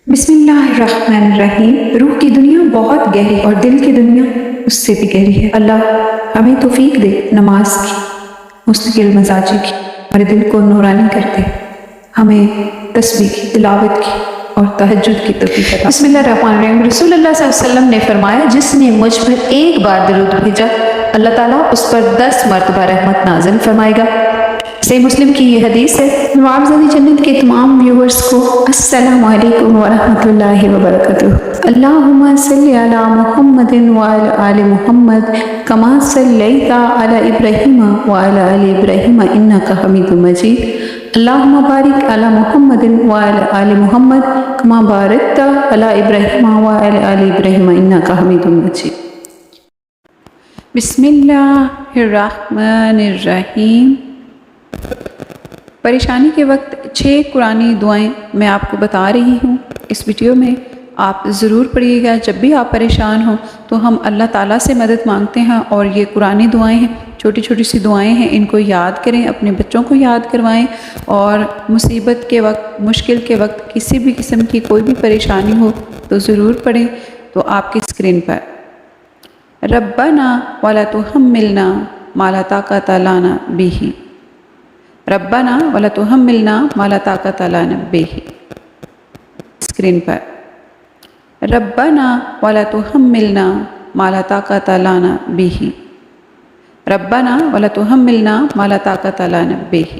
बिस्मिल्लाहिर्रहमानिर्रहीम। रूह की दुनिया बहुत गहरी और दिल की दुनिया उससे भी गहरी है। अल्लाह हमें तौफीक दे नमाज की, मुस्तकिल मजाजी की, हमारे दिल को नूरानी कर दे, हमें तस्बीह की, तिलावत की और तहज्जुद की तौफीक अता। बिस्मिल्लाहिर्रहमानिर्रहीम। रसूलुल्लाह सल्लल्लाहु अलैहि वसल्लम ने फरमाया, जिसने मुझ पर एक बार दरूद भेजा अल्लाह ताला उस पर 10 मरतबा रहमत नाज़िल फरमाएगा। सही मुस्लिम की ये हदीस है। नवाबज़ादी जन्नत के तमाम व्यूवर्स को अस्सलामु अलैकुम व रहमतुल्लाहि व बरकातुहू। अल्लाहुम्मा सल्लि अला मुहम्मदिन व अला आलि मुहम्मद कमा सल्लैता अला इब्राहीम व अला आलि इब्राहीम इन्नका हमीदुम मजीद। अल्लाहुम्मा बारिक अला मुहम्मदिन व अला आलि मुहम्मद कमा बारकता अला इब्राहीम व अला आलि इब्राहीम इन्नका हमीदुम मजीद। बिस्मिल्लाहिर्रहमानिर्रहीम। परेशानी के वक्त 6 कुरानी दुआएं मैं आपको बता रही हूँ। इस वीडियो में आप ज़रूर पढ़िएगा। जब भी आप परेशान हो तो हम अल्लाह ताला से मदद मांगते हैं और ये कुरानी दुआएं हैं, छोटी छोटी सी दुआएं हैं, इनको याद करें, अपने बच्चों को याद करवाएं और मुसीबत के वक्त, मुश्किल के वक्त किसी भी किस्म की कोई भी परेशानी हो तो ज़रूर पढ़ें। तो आपकी स्क्रीन पर रब्बना वला तुहम्मिलना मा ला ताक़त लना बिही, रब्बना वला तुहम्मिलना मा ला ताक़त लना बिही। स्क्रीन पर रब्बना वला तुहम्मिलना मा ला ताक़त लना बिही, रब्बना वला तुहम्मिलना मा ला ताक़त लना बिही।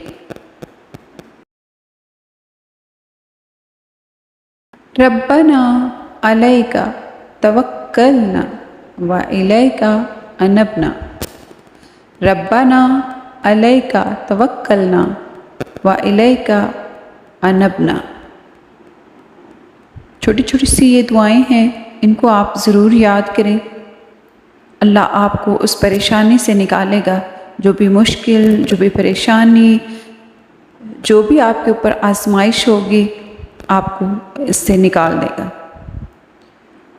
रब्बना अलैका तवक्कलना व इलैका अनबना, रब्बना अलैका तवक्कलना व इलैका अनबना। छोटी छोटी सी ये दुआएं हैं, इनको आप ज़रूर याद करें। अल्लाह आपको उस परेशानी से निकालेगा, जो भी मुश्किल, जो भी परेशानी, जो भी आपके ऊपर आजमाइश होगी आपको इससे निकाल देगा।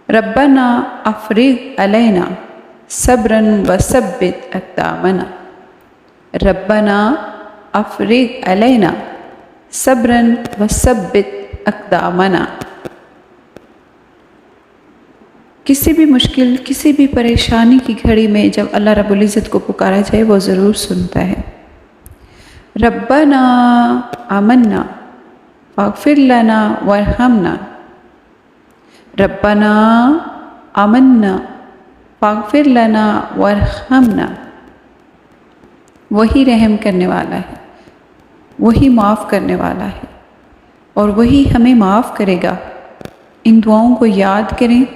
रब्बना अफ़रिग़ अलैना सब्रन व सब्बित अक़दामना, रब्बना अफ़रिग़ अलैना सब्रन व सब्बित अक़दामना। किसी भी मुश्किल, किसी भी परेशानी की घड़ी में जब अल्लाह रब्बुल इज़्ज़त को पुकारा जाए वो ज़रूर सुनता है। रब्बना आमन्ना फ़ाग़फ़िर लना वरहमना, रब्बना आमन्ना फ़ाग़फ़िर लना वरहमना। वही रहम करने वाला है, वही माफ़ करने वाला है और वही हमें माफ़ करेगा। इन दुआओं को याद करें।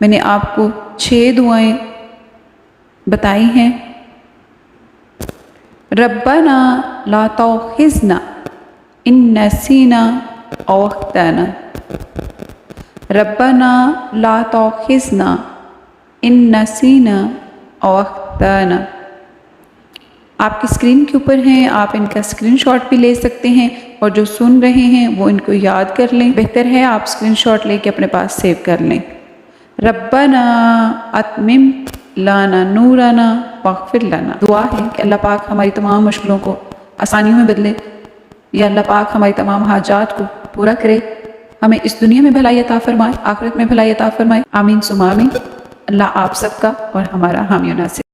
मैंने आपको 6 दुआएं बताई हैं। रब्बना ला तौख़िज़ना इन नसीना औ अख़्ताना, रब्बना ला तौख़िज़ना इन नसीना औ अख़्ताना। आपकी स्क्रीन के ऊपर हैं, आप इनका स्क्रीनशॉट भी ले सकते हैं और जो सुन रहे हैं वो इनको याद कर लें। बेहतर है आप स्क्रीनशॉट लेके अपने पास सेव कर लें। रब्बना अतमिम लाना नूराना वग़फ़िर लना। दुआ है कि अल्लाह पाक हमारी तमाम मुश्किलों को आसानियों में बदले, या अल्लाह पाक हमारी तमाम हाजात को पूरा करे, हमें इस दुनिया में भलाई अता फरमाए, आखिरत में भलाई अता फरमाए। आमीन सुमा आमीन। अल्लाह आप सबका और हमारा हामी नासिर।